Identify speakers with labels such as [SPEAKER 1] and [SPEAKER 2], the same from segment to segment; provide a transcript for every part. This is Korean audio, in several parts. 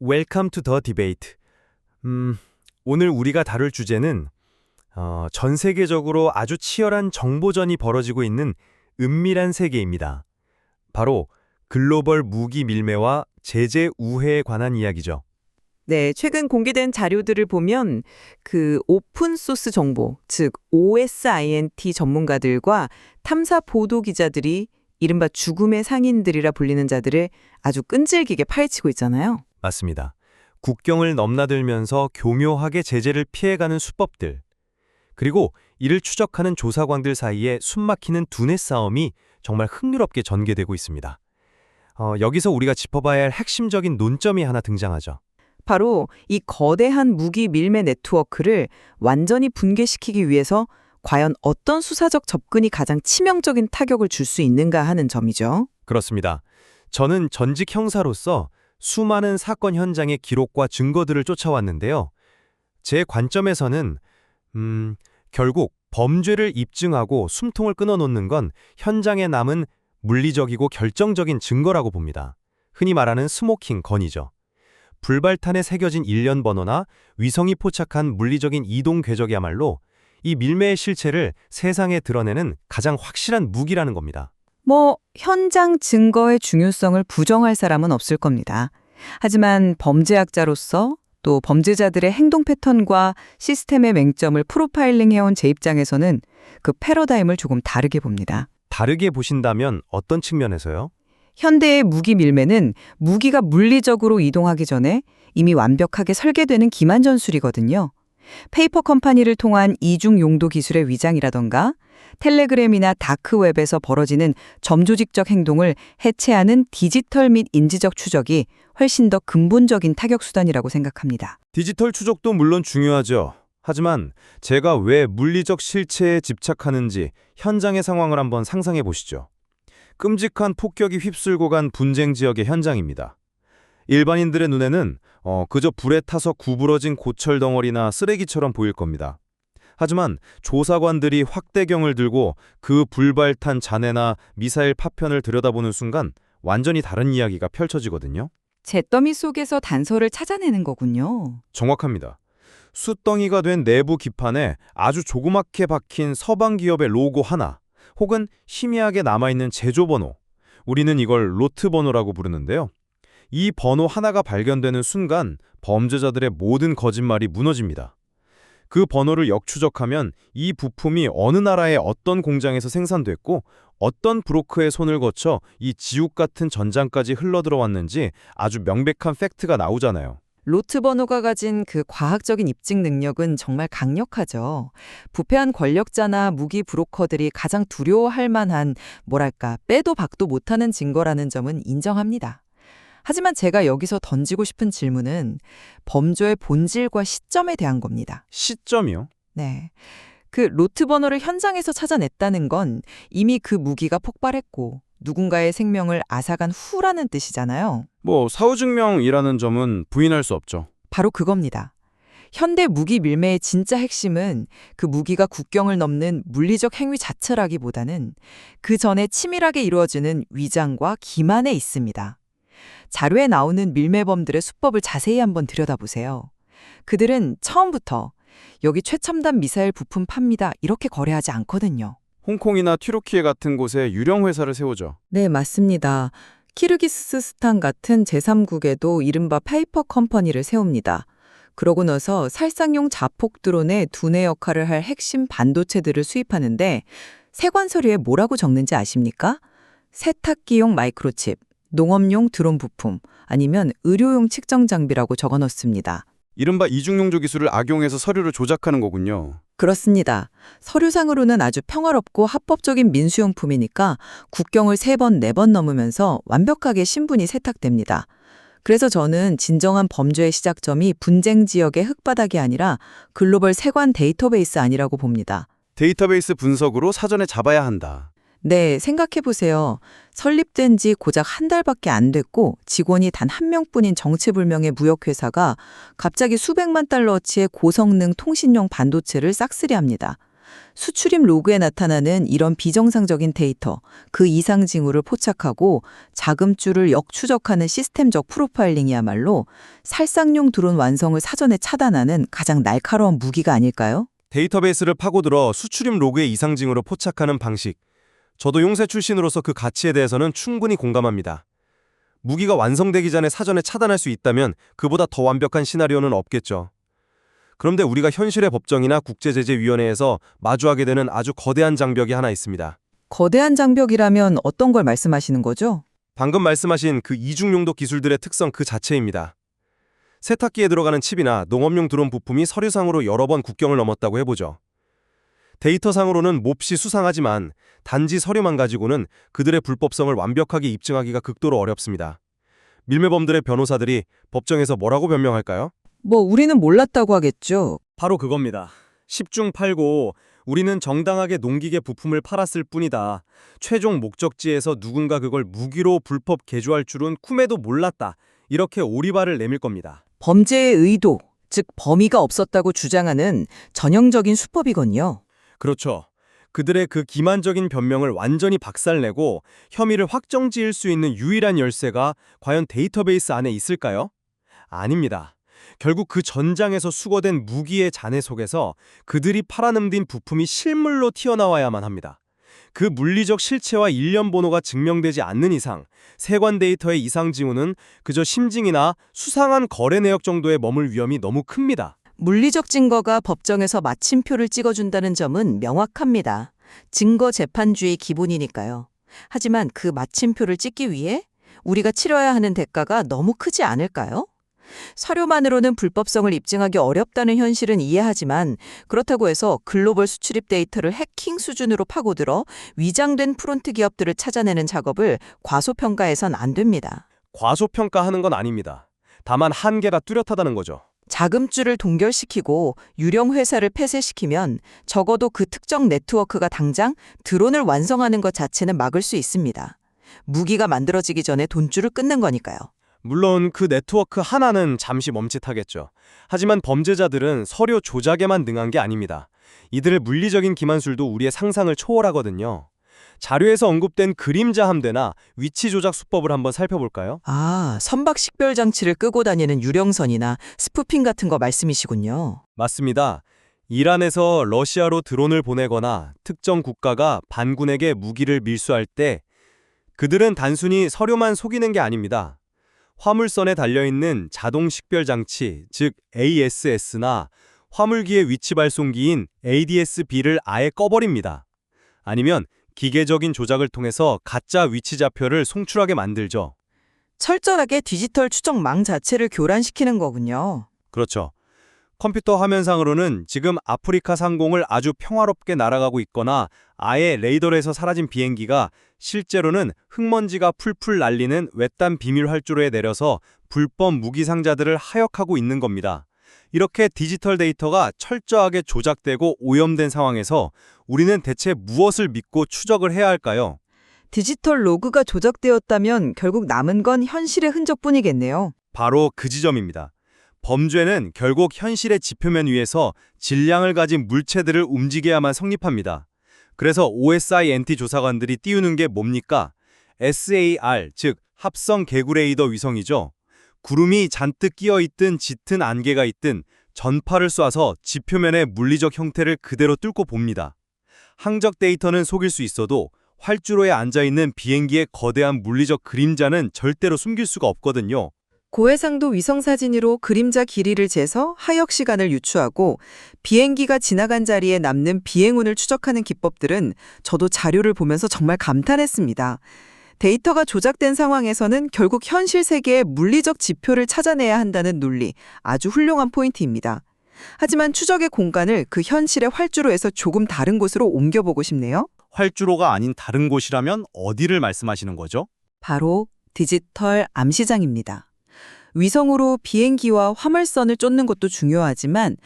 [SPEAKER 1] Welcome to the debate. 오늘 우리가 다룰 주제는 전 세계적으로 아주 치열한 정보전이 벌어지고 있는 은밀한 세계입니다. 바로 글로벌 무기 밀매와 제재 우회에 관한 이야기죠.
[SPEAKER 2] 네, 최근 공개된 자료들을 보면 그 오픈 소스 정보, 즉 OSINT 전문가들과 탐사 보도 기자들이 이른바 죽음의 상인들이라 불리는 자들을 아주 끈질기게 파헤치고 있잖아요.
[SPEAKER 1] 맞습니다. 국경을 넘나들면서 교묘하게 제재를 피해가는 수법들, 그리고 이를 추적하는 조사관들 사이에 숨막히는 두뇌 싸움이 정말 흥미롭게 전개되고 있습니다. 여기서 우리가 짚어봐야 할 핵심적인 논점이 하나 등장하죠.
[SPEAKER 2] 바로 이 거대한 무기 밀매 네트워크를 완전히 붕괴시키기 위해서 과연 어떤 수사적 접근이 가장 치명적인 타격을 줄 수 있는가 하는 점이죠.
[SPEAKER 1] 그렇습니다. 저는 전직 형사로서 수많은 사건 현장의 기록과 증거들을 쫓아왔는데요. 제 관점에서는 결국 범죄를 입증하고 숨통을 끊어놓는 건 현장에 남은 물리적이고 결정적인 증거라고 봅니다. 흔히 말하는 스모킹 건이죠. 불발탄에 새겨진 일련 번호나 위성이 포착한 물리적인 이동 궤적이야말로 이 밀매의 실체를 세상에 드러내는 가장 확실한 무기라는 겁니다.
[SPEAKER 2] 현장 증거의 중요성을 부정할 사람은 없을 겁니다. 하지만 범죄학자로서 또 범죄자들의 행동 패턴과 시스템의 맹점을 프로파일링해온 제 입장에서는 그 패러다임을 조금 다르게 봅니다.
[SPEAKER 1] 다르게 보신다면 어떤 측면에서요?
[SPEAKER 2] 현대의 무기 밀매는 무기가 물리적으로 이동하기 전에 이미 완벽하게 설계되는 기만 전술이거든요. 페이퍼 컴퍼니를 통한 이중 용도 기술의 위장이라던가 텔레그램이나 다크웹에서 벌어지는 점조직적 행동을 해체하는 디지털 및 인지적 추적이 훨씬 더 근본적인 타격 수단이라고 생각합니다.
[SPEAKER 1] 디지털 추적도 물론 중요하죠. 하지만 제가 왜 물리적 실체에 집착하는지 현장의 상황을 한번 상상해 보시죠. 끔찍한 폭격이 휩쓸고 간 분쟁 지역의 현장입니다. 일반인들의 눈에는 그저 불에 타서 구부러진 고철 덩어리나 쓰레기처럼 보일 겁니다. 하지만 조사관들이 확대경을 들고 그 불발탄 잔해나 미사일 파편을 들여다보는 순간 완전히 다른 이야기가 펼쳐지거든요.
[SPEAKER 2] 잿더미 속에서 단서를 찾아내는 거군요.
[SPEAKER 1] 정확합니다. 숯덩이가 된 내부 기판에 아주 조그맣게 박힌 서방 기업의 로고 하나, 혹은 희미하게 남아있는 제조번호, 우리는 이걸 로트 번호라고 부르는데요. 이 번호 하나가 발견되는 순간 범죄자들의 모든 거짓말이 무너집니다. 그 번호를 역추적하면 이 부품이 어느 나라의 어떤 공장에서 생산됐고 어떤 브로커의 손을 거쳐 이 지옥 같은 전장까지 흘러들어왔는지 아주 명백한 팩트가 나오잖아요.
[SPEAKER 2] 로트 번호가 가진 그 과학적인 입증 능력은 정말 강력하죠. 부패한 권력자나 무기 브로커들이 가장 두려워할 만한 빼도 박도 못하는 증거라는 점은 인정합니다. 하지만 제가 여기서 던지고 싶은 질문은 범죄의 본질과 시점에 대한 겁니다.
[SPEAKER 1] 시점이요?
[SPEAKER 2] 네. 그 로트 번호를 현장에서 찾아냈다는 건 이미 그 무기가 폭발했고 누군가의 생명을 앗아간 후라는 뜻이잖아요.
[SPEAKER 1] 사후증명이라는 점은 부인할 수 없죠.
[SPEAKER 2] 바로 그겁니다. 현대 무기 밀매의 진짜 핵심은 그 무기가 국경을 넘는 물리적 행위 자체라기보다는 그 전에 치밀하게 이루어지는 위장과 기만에 있습니다. 자료에 나오는 밀매범들의 수법을 자세히 한번 들여다보세요. 그들은 처음부터 여기 최첨단 미사일 부품 팝니다 이렇게 거래하지 않거든요.
[SPEAKER 1] 홍콩이나 튀르키예 같은 곳에 유령 회사를 세우죠.
[SPEAKER 2] 네, 맞습니다. 키르기스스탄 같은 제3국에도 이른바 페이퍼 컴퍼니를 세웁니다. 그러고 나서 살상용 자폭 드론의 두뇌 역할을 할 핵심 반도체들을 수입하는데 세관 서류에 뭐라고 적는지 아십니까? 세탁기용 마이크로칩, 농업용 드론 부품, 아니면 의료용 측정 장비라고 적어 넣습니다.
[SPEAKER 1] 이른바 이중용조 기술을 악용해서 서류를 조작하는 거군요.
[SPEAKER 2] 그렇습니다. 서류상으로는 아주 평화롭고 합법적인 민수용품이니까 국경을 3번, 4번 넘으면서 완벽하게 신분이 세탁됩니다. 그래서 저는 진정한 범죄의 시작점이 분쟁 지역의 흙바닥이 아니라 글로벌 세관 데이터베이스 아니라고 봅니다.
[SPEAKER 1] 데이터베이스 분석으로 사전에 잡아야 한다.
[SPEAKER 2] 네, 생각해보세요. 설립된 지 고작 한 달밖에 안 됐고 직원이 단 한 명뿐인 정체불명의 무역회사가 갑자기 수백만 달러어치의 고성능 통신용 반도체를 싹쓸이합니다. 수출입 로그에 나타나는 이런 비정상적인 데이터, 그 이상 징후를 포착하고 자금줄을 역추적하는 시스템적 프로파일링이야말로 살상용 드론 완성을 사전에 차단하는 가장 날카로운 무기가 아닐까요?
[SPEAKER 1] 데이터베이스를 파고들어 수출입 로그의 이상 징후를 포착하는 방식. 저도 용사 출신으로서 그 가치에 대해서는 충분히 공감합니다. 무기가 완성되기 전에 사전에 차단할 수 있다면 그보다 더 완벽한 시나리오는 없겠죠. 그런데 우리가 현실의 법정이나 국제제재위원회에서 마주하게 되는 아주 거대한 장벽이 하나 있습니다.
[SPEAKER 2] 거대한 장벽이라면 어떤 걸 말씀하시는 거죠?
[SPEAKER 1] 방금 말씀하신 그 이중용도 기술들의 특성 그 자체입니다. 세탁기에 들어가는 칩이나 농업용 드론 부품이 서류상으로 여러 번 국경을 넘었다고 해보죠. 데이터상으로는 몹시 수상하지만 단지 서류만 가지고는 그들의 불법성을 완벽하게 입증하기가 극도로 어렵습니다. 밀매범들의 변호사들이 법정에서 뭐라고 변명할까요?
[SPEAKER 2] 우리는 몰랐다고 하겠죠.
[SPEAKER 1] 바로 그겁니다. 10중 8구 우리는 정당하게 농기계 부품을 팔았을 뿐이다. 최종 목적지에서 누군가 그걸 무기로 불법 개조할 줄은 꿈에도 몰랐다. 이렇게 오리발을 내밀 겁니다.
[SPEAKER 2] 범죄의 의도, 즉 범위가 없었다고 주장하는 전형적인 수법이군요.
[SPEAKER 1] 그렇죠. 그들의 그 기만적인 변명을 완전히 박살내고 혐의를 확정지을 수 있는 유일한 열쇠가 과연 데이터베이스 안에 있을까요? 아닙니다. 결국 그 전장에서 수거된 무기의 잔해 속에서 그들이 팔아넘긴 부품이 실물로 튀어나와야만 합니다. 그 물리적 실체와 일련 번호가 증명되지 않는 이상 세관 데이터의 이상 징후는 그저 심증이나 수상한 거래 내역 정도에 머물 위험이 너무 큽니다.
[SPEAKER 2] 물리적 증거가 법정에서 마침표를 찍어준다는 점은 명확합니다. 증거 재판주의 기본이니까요. 하지만 그 마침표를 찍기 위해 우리가 치러야 하는 대가가 너무 크지 않을까요? 서류만으로는 불법성을 입증하기 어렵다는 현실은 이해하지만 그렇다고 해서 글로벌 수출입 데이터를 해킹 수준으로 파고들어 위장된 프론트 기업들을 찾아내는 작업을 과소평가해선 안 됩니다.
[SPEAKER 1] 과소평가하는 건 아닙니다. 다만 한계가 뚜렷하다는 거죠.
[SPEAKER 2] 자금줄을 동결시키고 유령 회사를 폐쇄시키면 적어도 그 특정 네트워크가 당장 드론을 완성하는 것 자체는 막을 수 있습니다. 무기가 만들어지기 전에 돈줄을 끊는 거니까요.
[SPEAKER 1] 물론 그 네트워크 하나는 잠시 멈칫하겠죠. 하지만 범죄자들은 서류 조작에만 능한 게 아닙니다. 이들의 물리적인 기만술도 우리의 상상을 초월하거든요. 자료에서 언급된 그림자 함대나 위치 조작 수법을 한번 살펴볼까요?
[SPEAKER 2] 선박 식별 장치를 끄고 다니는 유령선이나 스푸핑 같은 거 말씀이시군요.
[SPEAKER 1] 맞습니다. 이란에서 러시아로 드론을 보내거나 특정 국가가 반군에게 무기를 밀수할 때 그들은 단순히 서류만 속이는 게 아닙니다. 화물선에 달려있는 자동 식별 장치, 즉 ASS나 화물기의 위치 발송기인 ADS-B를 아예 꺼버립니다. 아니면 기계적인 조작을 통해서 가짜 위치 좌표를 송출하게 만들죠.
[SPEAKER 2] 철저하게 디지털 추적망 자체를 교란시키는 거군요.
[SPEAKER 1] 그렇죠. 컴퓨터 화면상으로는 지금 아프리카 상공을 아주 평화롭게 날아가고 있거나 아예 레이더에서 사라진 비행기가 실제로는 흙먼지가 풀풀 날리는 외딴 비밀 활주로에 내려서 불법 무기 상자들을 하역하고 있는 겁니다. 이렇게 디지털 데이터가 철저하게 조작되고 오염된 상황에서 우리는 대체 무엇을 믿고 추적을 해야 할까요?
[SPEAKER 2] 디지털 로그가 조작되었다면 결국 남은 건 현실의 흔적뿐이겠네요.
[SPEAKER 1] 바로 그 지점입니다. 범죄는 결국 현실의 지표면 위에서 질량을 가진 물체들을 움직여야만 성립합니다. 그래서 OSINT 조사관들이 띄우는 게 뭡니까? SAR, 즉 합성 개구레이더 위성이죠. 구름이 잔뜩 끼어있든 짙은 안개가 있든 전파를 쏴서 지표면의 물리적 형태를 그대로 뚫고 봅니다. 항적 데이터는 속일 수 있어도 활주로에 앉아있는 비행기의 거대한 물리적 그림자는 절대로 숨길 수가 없거든요.
[SPEAKER 2] 고해상도 위성사진으로 그림자 길이를 재서 하역 시간을 유추하고 비행기가 지나간 자리에 남는 비행운을 추적하는 기법들은 저도 자료를 보면서 정말 감탄했습니다. 데이터가 조작된 상황에서는 결국 현실 세계의 물리적 지표를 찾아내야 한다는 논리, 아주 훌륭한 포인트입니다. 하지만 추적의 공간을 그 현실의 활주로에서 조금 다른 곳으로 옮겨보고 싶네요.
[SPEAKER 1] 활주로가 아닌 다른 곳이라면 어디를 말씀하시는 거죠?
[SPEAKER 2] 바로 디지털 암시장입니다. 위성으로 비행기와 화물선을 쫓는 것도 중요하지만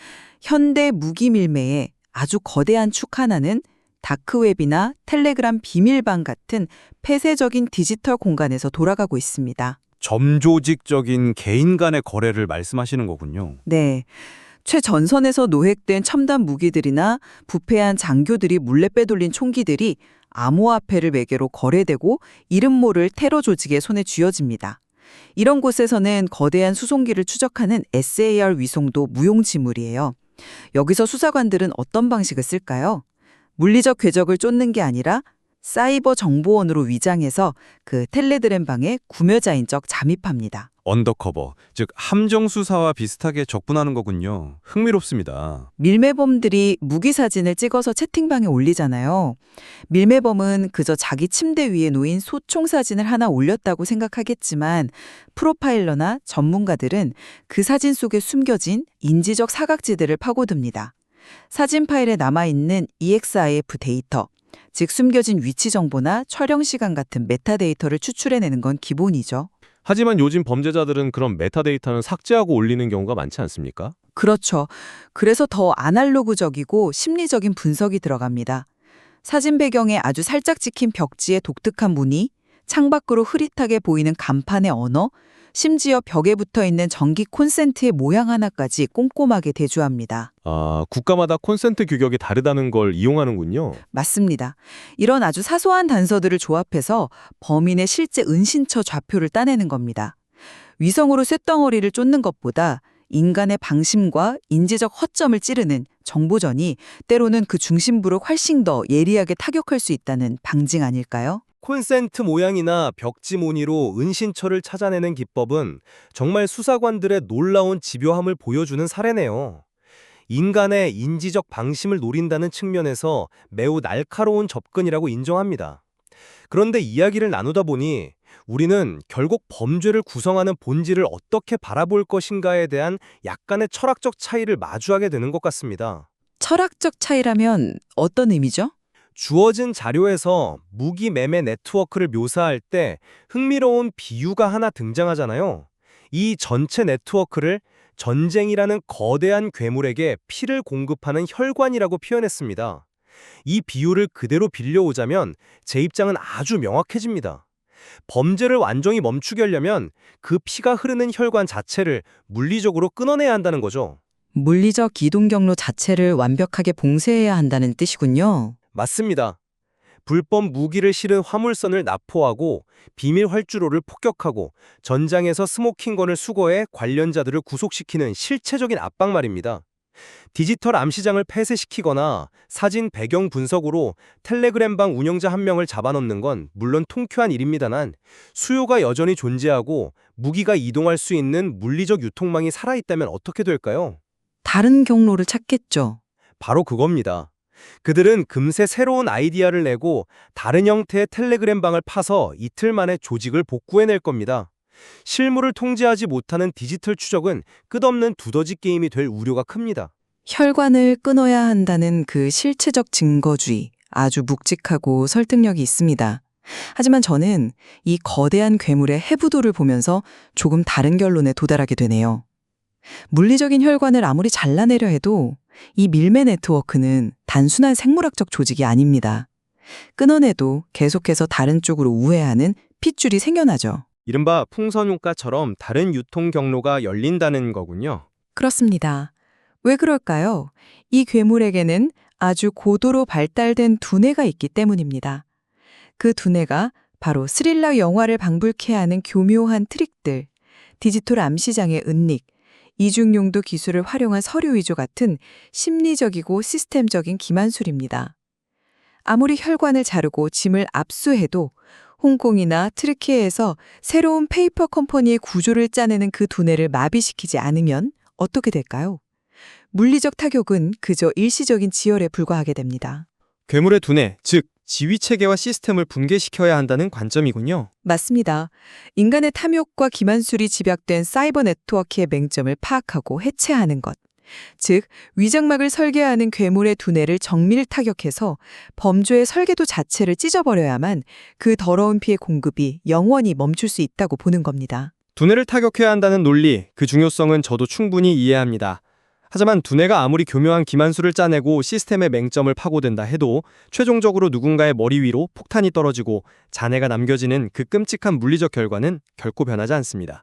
[SPEAKER 2] 현대 무기 밀매에 아주 거대한 축 하나는 다크웹이나 텔레그램 비밀방 같은 폐쇄적인 디지털 공간에서 돌아가고 있습니다.
[SPEAKER 1] 점조직적인 개인 간의 거래를 말씀하시는 거군요.
[SPEAKER 2] 네. 최전선에서 노획된 첨단 무기들이나 부패한 장교들이 몰래 빼돌린 총기들이 암호화폐를 매개로 거래되고 이름 모를 테러 조직의 손에 쥐어집니다. 이런 곳에서는 거대한 수송기를 추적하는 SAR 위성도 무용지물이에요. 여기서 수사관들은 어떤 방식을 쓸까요? 물리적 궤적을 쫓는 게 아니라 사이버 정보원으로 위장해서 그 텔레그램 방에 구매자인 척 잠입합니다.
[SPEAKER 1] 언더커버, 즉 함정 수사와 비슷하게 접근하는 거군요. 흥미롭습니다.
[SPEAKER 2] 밀매범들이 무기 사진을 찍어서 채팅방에 올리잖아요. 밀매범은 그저 자기 침대 위에 놓인 소총 사진을 하나 올렸다고 생각하겠지만 프로파일러나 전문가들은 그 사진 속에 숨겨진 인지적 사각지대를 파고듭니다. 사진 파일에 남아있는 EXIF 데이터, 즉 숨겨진 위치 정보나 촬영 시간 같은 메타데이터를 추출해내는 건 기본이죠.
[SPEAKER 3] 하지만 요즘 범죄자들은 그런 메타데이터는 삭제하고 올리는 경우가 많지 않습니까?
[SPEAKER 2] 그렇죠. 그래서 더 아날로그적이고 심리적인 분석이 들어갑니다. 사진 배경에 아주 살짝 찍힌 벽지의 독특한 무늬, 창밖으로 흐릿하게 보이는 간판의 언어, 심지어 벽에 붙어있는 전기 콘센트의 모양 하나까지 꼼꼼하게 대조합니다.
[SPEAKER 3] 아, 국가마다 콘센트 규격이 다르다는 걸 이용하는군요.
[SPEAKER 2] 맞습니다. 이런 아주 사소한 단서들을 조합해서 범인의 실제 은신처 좌표를 따내는 겁니다. 위성으로 쇳덩어리를 쫓는 것보다 인간의 방심과 인지적 허점을 찌르는 정보전이 때로는 그 중심부를 훨씬 더 예리하게 타격할 수 있다는 방증 아닐까요?
[SPEAKER 4] 콘센트 모양이나 벽지 무늬로 은신처를 찾아내는 기법은 정말 수사관들의 놀라운 집요함을 보여주는 사례네요. 인간의 인지적 방심을 노린다는 측면에서 매우 날카로운 접근이라고 인정합니다. 그런데 이야기를 나누다 보니 우리는 결국 범죄를 구성하는 본질을 어떻게 바라볼 것인가에 대한 약간의 철학적 차이를 마주하게 되는 것 같습니다.
[SPEAKER 2] 철학적 차이라면 어떤 의미죠?
[SPEAKER 4] 주어진 자료에서 무기 매매 네트워크를 묘사할 때 흥미로운 비유가 하나 등장하잖아요. 이 전체 네트워크를 전쟁이라는 거대한 괴물에게 피를 공급하는 혈관이라고 표현했습니다. 이 비유를 그대로 빌려오자면 제 입장은 아주 명확해집니다. 범죄를 완전히 멈추게 하려면 그 피가 흐르는 혈관 자체를 물리적으로 끊어내야 한다는 거죠.
[SPEAKER 2] 물리적 이동 경로 자체를 완벽하게 봉쇄해야 한다는 뜻이군요.
[SPEAKER 4] 맞습니다. 불법 무기를 실은 화물선을 납포하고 비밀 활주로를 폭격하고 전장에서 스모킹건을 수거해 관련자들을 구속시키는 실체적인 압박 말입니다. 디지털 암시장을 폐쇄시키거나 사진 배경 분석으로 텔레그램방 운영자 한 명을 잡아넣는 건 물론 통쾌한 일입니다만 수요가 여전히 존재하고 무기가 이동할 수 있는 물리적 유통망이 살아있다면 어떻게 될까요?
[SPEAKER 2] 다른 경로를 찾겠죠.
[SPEAKER 4] 바로 그겁니다. 그들은 금세 새로운 아이디어를 내고 다른 형태의 텔레그램방을 파서 이틀 만에 조직을 복구해낼 겁니다. 실무를 통제하지 못하는 디지털 추적은 끝없는 두더지 게임이 될 우려가 큽니다.
[SPEAKER 2] 혈관을 끊어야 한다는 그 실체적 증거주의, 아주 묵직하고 설득력이 있습니다. 하지만 저는 이 거대한 괴물의 해부도를 보면서 조금 다른 결론에 도달하게 되네요. 물리적인 혈관을 아무리 잘라내려 해도 이 밀매 네트워크는 단순한 생물학적 조직이 아닙니다. 끊어내도 계속해서 다른 쪽으로 우회하는 핏줄이 생겨나죠.
[SPEAKER 4] 이른바 풍선효과처럼 다른 유통 경로가 열린다는 거군요.
[SPEAKER 2] 그렇습니다. 왜 그럴까요? 이 괴물에게는 아주 고도로 발달된 두뇌가 있기 때문입니다. 그 두뇌가 바로 스릴러 영화를 방불케 하는 교묘한 트릭들, 디지털 암시장의 은닉, 이중용도 기술을 활용한 서류 위조 같은 심리적이고 시스템적인 기만술입니다. 아무리 혈관을 자르고 짐을 압수해도 홍콩이나 트르키예에서 새로운 페이퍼 컴퍼니의 구조를 짜내는 그 두뇌를 마비시키지 않으면 어떻게 될까요? 물리적 타격은 그저 일시적인 지혈에 불과하게 됩니다.
[SPEAKER 5] 괴물의 두뇌, 즉 지휘체계와 시스템을 붕괴시켜야 한다는 관점이군요.
[SPEAKER 2] 맞습니다. 인간의 탐욕과 기만술이 집약된 사이버 네트워크의 맹점을 파악하고 해체하는 것. 즉, 위장막을 설계하는 괴물의 두뇌를 정밀 타격해서 범죄의 설계도 자체를 찢어버려야만 그 더러운 피의 공급이 영원히 멈출 수 있다고 보는 겁니다.
[SPEAKER 5] 두뇌를 타격해야 한다는 논리, 그 중요성은 저도 충분히 이해합니다. 하지만 두뇌가 아무리 교묘한 기만술을 짜내고 시스템의 맹점을 파고든다 해도 최종적으로 누군가의 머리 위로 폭탄이 떨어지고 잔해가 남겨지는 그 끔찍한 물리적 결과는 결코 변하지 않습니다.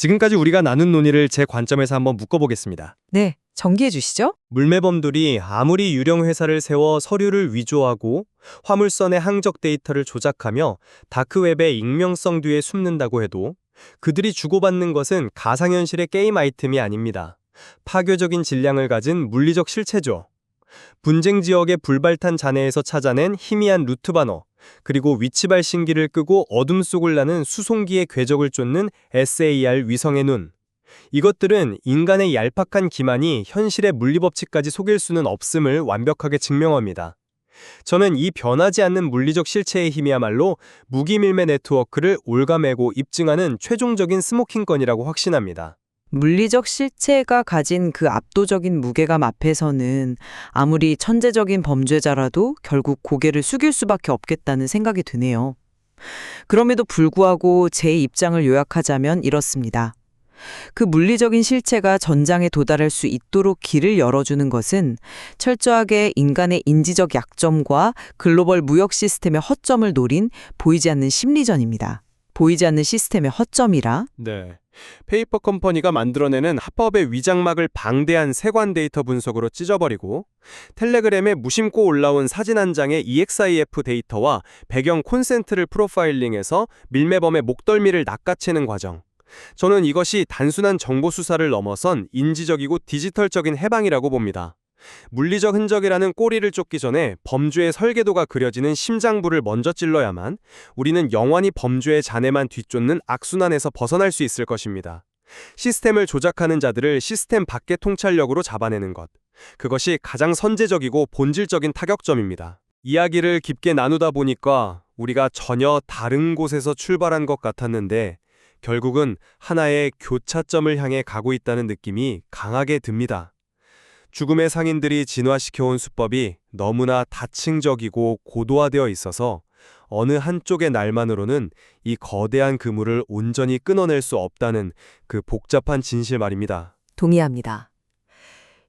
[SPEAKER 5] 지금까지 우리가 나눈 논의를 제 관점에서 한번 묶어보겠습니다.
[SPEAKER 2] 네, 정리해 주시죠.
[SPEAKER 4] 물매범들이 아무리 유령 회사를 세워 서류를 위조하고 화물선의 항적 데이터를 조작하며 다크웹의 익명성 뒤에 숨는다고 해도 그들이 주고받는 것은 가상현실의 게임 아이템이 아닙니다. 파괴적인 질량을 가진 물리적 실체죠. 분쟁 지역의 불발탄 잔해에서 찾아낸 희미한 루트 반어, 그리고 위치 발신기를 끄고 어둠 속을 나는 수송기의 궤적을 쫓는 SAR 위성의 눈. 이것들은 인간의 얄팍한 기만이 현실의 물리법칙까지 속일 수는 없음을 완벽하게 증명합니다. 저는 이 변하지 않는 물리적 실체의 힘이야말로 무기밀매 네트워크를 옭아매고 입증하는 최종적인 스모킹건이라고 확신합니다.
[SPEAKER 2] 물리적 실체가 가진 그 압도적인 무게감 앞에서는 아무리 천재적인 범죄자라도 결국 고개를 숙일 수밖에 없겠다는 생각이 드네요. 그럼에도 불구하고 제 입장을 요약하자면 이렇습니다. 그 물리적인 실체가 전장에 도달할 수 있도록 길을 열어주는 것은 철저하게 인간의 인지적 약점과 글로벌 무역 시스템의 허점을 노린 보이지 않는 심리전입니다. 보이지 않는 시스템의 허점이라?
[SPEAKER 4] 네. 페이퍼 컴퍼니가 만들어내는 합법의 위장막을 방대한 세관 데이터 분석으로 찢어버리고 텔레그램에 무심코 올라온 사진 한 장의 EXIF 데이터와 배경 콘센트를 프로파일링해서 밀매범의 목덜미를 낚아채는 과정. 저는 이것이 단순한 정보 수사를 넘어선 인지적이고 디지털적인 해방이라고 봅니다. 물리적 흔적이라는 꼬리를 쫓기 전에 범죄의 설계도가 그려지는 심장부를 먼저 찔러야만 우리는 영원히 범죄의 잔해만 뒤쫓는 악순환에서 벗어날 수 있을 것입니다. 시스템을 조작하는 자들을 시스템 밖의 통찰력으로 잡아내는 것. 그것이 가장 선제적이고 본질적인 타격점입니다. 이야기를 깊게 나누다 보니까 우리가 전혀 다른 곳에서 출발한 것 같았는데 결국은 하나의 교차점을 향해 가고 있다는 느낌이 강하게 듭니다. 죽음의 상인들이 진화시켜온 수법이 너무나 다층적이고 고도화되어 있어서 어느 한쪽의 날만으로는 이 거대한 그물을 온전히 끊어낼 수 없다는 그 복잡한 진실 말입니다.
[SPEAKER 6] 동의합니다.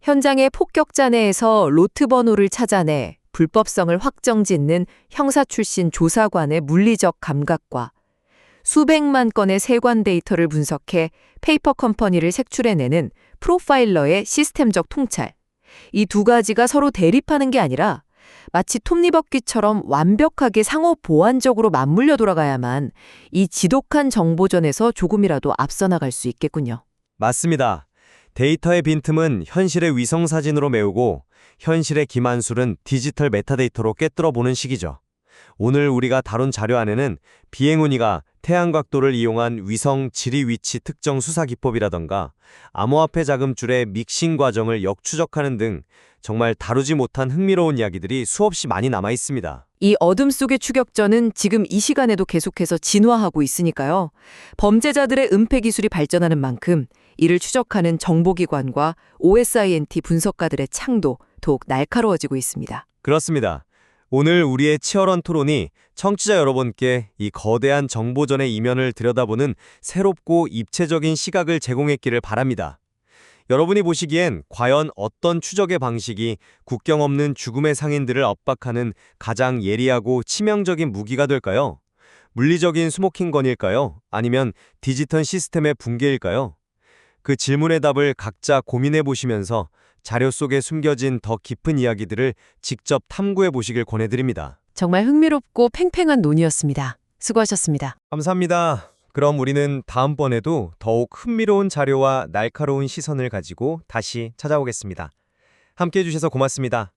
[SPEAKER 6] 현장의 폭격자 내에서 로트 번호를 찾아내 불법성을 확정짓는 형사 출신 조사관의 물리적 감각과 수백만 건의 세관 데이터를 분석해 페이퍼 컴퍼니를 색출해내는 프로파일러의 시스템적 통찰. 이 두 가지가 서로 대립하는 게 아니라 마치 톱니바퀴처럼 완벽하게 상호 보완적으로 맞물려 돌아가야만 이 지독한 정보전에서 조금이라도 앞서 나갈 수 있겠군요.
[SPEAKER 1] 맞습니다. 데이터의 빈틈은 현실의 위성사진으로 메우고 현실의 기만술은 디지털 메타데이터로 꿰뚫어 보는 시기죠. 오늘 우리가 다룬 자료 안에는 비행운이가 태양각도를 이용한 위성 지리 위치 특정 수사 기법이라던가 암호화폐 자금줄의 믹싱 과정을 역추적하는 등 정말 다루지 못한 흥미로운 이야기들이 수없이 많이 남아 있습니다.
[SPEAKER 6] 이 어둠 속의 추격전은 지금 이 시간에도 계속해서 진화하고 있으니까요. 범죄자들의 은폐 기술이 발전하는 만큼 이를 추적하는 정보기관과 OSINT 분석가들의 창도 더욱 날카로워지고 있습니다.
[SPEAKER 1] 그렇습니다. 오늘 우리의 치열한 토론이 청취자 여러분께 이 거대한 정보전의 이면을 들여다보는 새롭고 입체적인 시각을 제공했기를 바랍니다. 여러분이 보시기엔 과연 어떤 추적의 방식이 국경 없는 죽음의 상인들을 압박하는 가장 예리하고 치명적인 무기가 될까요? 물리적인 스모킹건일까요? 아니면 디지털 시스템의 붕괴일까요? 그 질문의 답을 각자 고민해 보시면서 자료 속에 숨겨진 더 깊은 이야기들을 직접 탐구해 보시길 권해드립니다.
[SPEAKER 6] 정말 흥미롭고 팽팽한 논의였습니다. 수고하셨습니다.
[SPEAKER 1] 감사합니다. 그럼 우리는 다음번에도 더욱 흥미로운 자료와 날카로운 시선을 가지고 다시 찾아오겠습니다. 함께해 주셔서 고맙습니다.